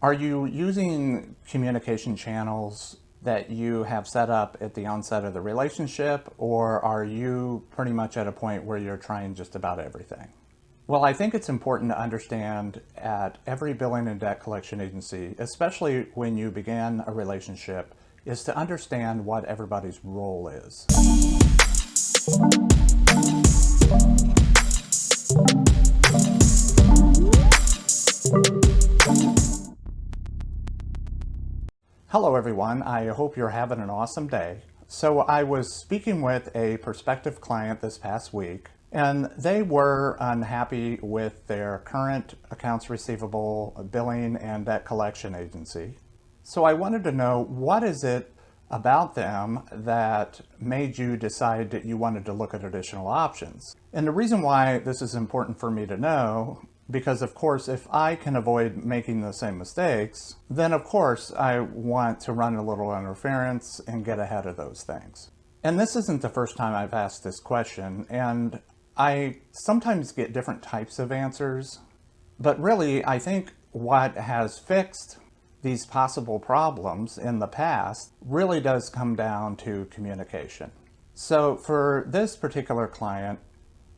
Are you using communication channels that you have set up at the onset of the relationship, or are you pretty much at a point where you're trying just about everything? Well, I think it's important to understand at every billing and debt collection agency, especially when you begin a relationship, is to understand what everybody's role is. Hello everyone, I hope you're having an awesome day. So I was speaking with a prospective client this past week, and they were unhappy with their current accounts receivable billing and debt collection agency. So I wanted to know, what is it about them that made you decide that you wanted to look at additional options? And the reason why this is important for me to know, because of course, if I can avoid making the same mistakes, then of course I want to run a little interference and get ahead of those things. And this isn't the first time I've asked this question, and I sometimes get different types of answers, but really I think what has fixed these possible problems in the past really does come down to communication. So for this particular client,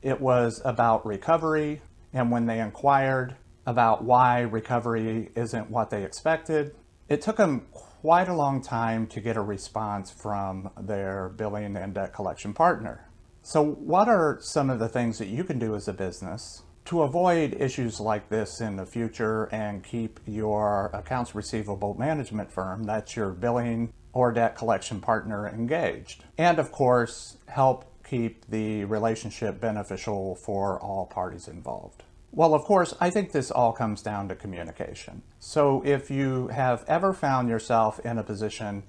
it was about recovery, and when they inquired about why recovery isn't what they expected, it took them quite a long time to get a response from their billing and debt collection partner. So what are some of the things that you can do as a business to avoid issues like this in the future and keep your accounts receivable management firm, that's your billing or debt collection partner, engaged? And of course, help keep the relationship beneficial for all parties involved. Well, of course, I think this all comes down to communication. So if you have ever found yourself in a position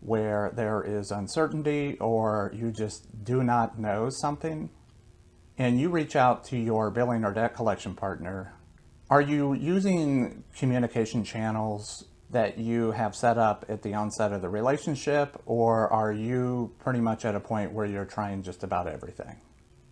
where there is uncertainty or you just do not know something, and you reach out to your billing or debt collection partner, are you using communication channels that you have set up at the onset of the relationship, or are you pretty much at a point where you're trying just about everything?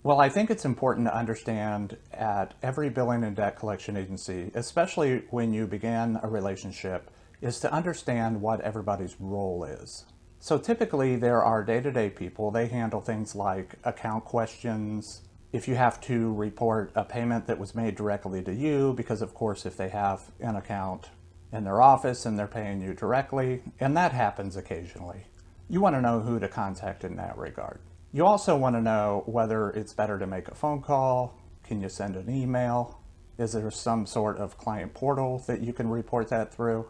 Well, I think it's important to understand at every billing and debt collection agency, especially when you begin a relationship, is to understand what everybody's role is. So typically there are day-to-day people. They handle things like account questions, if you have to report a payment that was made directly to you, because of course if they have an account in their office and they're paying you directly, and that happens occasionally, you want to know who to contact in that regard. You also want to know whether it's better to make a phone call. Can you send an email? Is there some sort of client portal that you can report that through?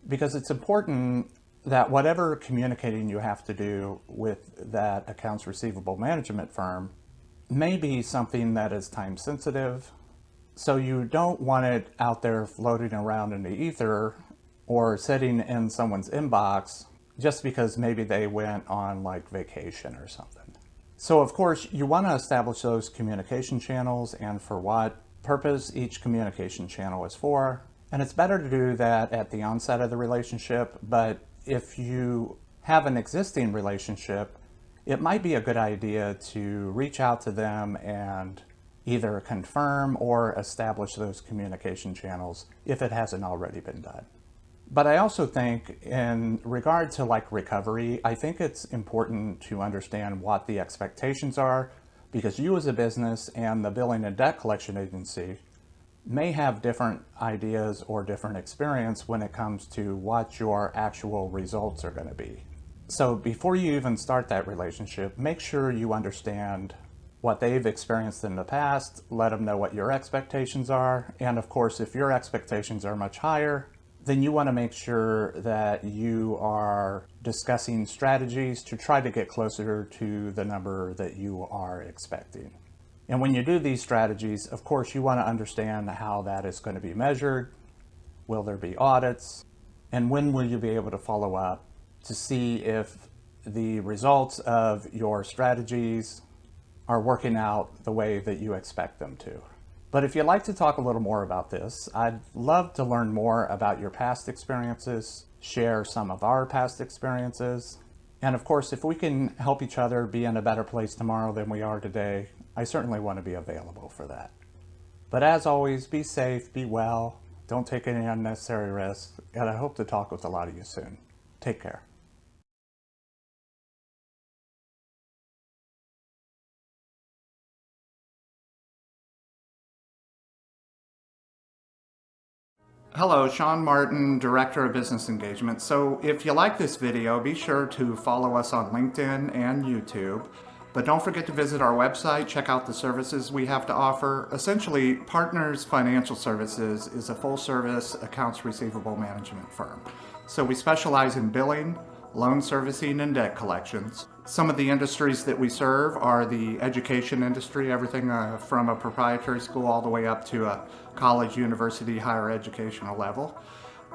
Because it's important that whatever communicating you have to do with that accounts receivable management firm may be something that is time sensitive. So you don't want it out there floating around in the ether or sitting in someone's inbox just because maybe they went on like vacation or something. So of course you want to establish those communication channels and for what purpose each communication channel is for. And it's better to do that at the onset of the relationship, but if you have an existing relationship, it might be a good idea to reach out to them and either confirm or establish those communication channels if it hasn't already been done. But I also think in regard to like recovery, I think it's important to understand what the expectations are, because you as a business and the billing and debt collection agency may have different ideas or different experience when it comes to what your actual results are going to be. So before you even start that relationship, make sure you understand what they've experienced in the past, let them know what your expectations are, and of course if your expectations are much higher, then you want to make sure that you are discussing strategies to try to get closer to the number that you are expecting. And when you do these strategies, of course you want to understand how that is going to be measured. Will there be audits? And when will you be able to follow up to see if the results of your strategies are working out the way that you expect them to? But if you'd like to talk a little more about this, I'd love to learn more about your past experiences, share some of our past experiences, and of course, if we can help each other be in a better place tomorrow than we are today, I certainly want to be available for that. But as always, be safe, be well, Don't take any unnecessary risks, and I hope to talk with a lot of you soon. Take care. Hello, Sean Martin, Director of Business Engagement. So if you like this video, be sure to follow us on LinkedIn and YouTube. But don't forget to visit our website, check out the services we have to offer. Essentially, Partners Financial Services is a full-service accounts receivable management firm. So we specialize in billing, loan servicing, and debt collections. Some of the industries that we serve are the education industry, everything from a proprietary school all the way up to a college, university, higher educational level.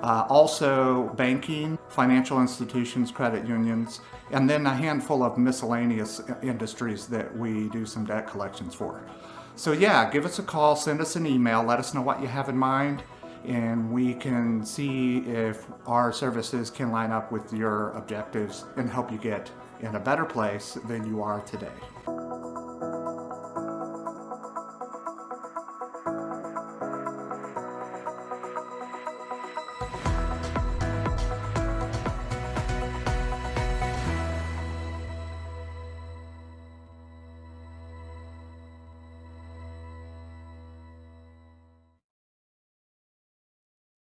Also banking, financial institutions, credit unions, and then a handful of miscellaneous industries that we do some debt collections for. So yeah, give us a call, send us an email, let us know what you have in mind, and we can see if our services can line up with your objectives and help you get in a better place than you are today.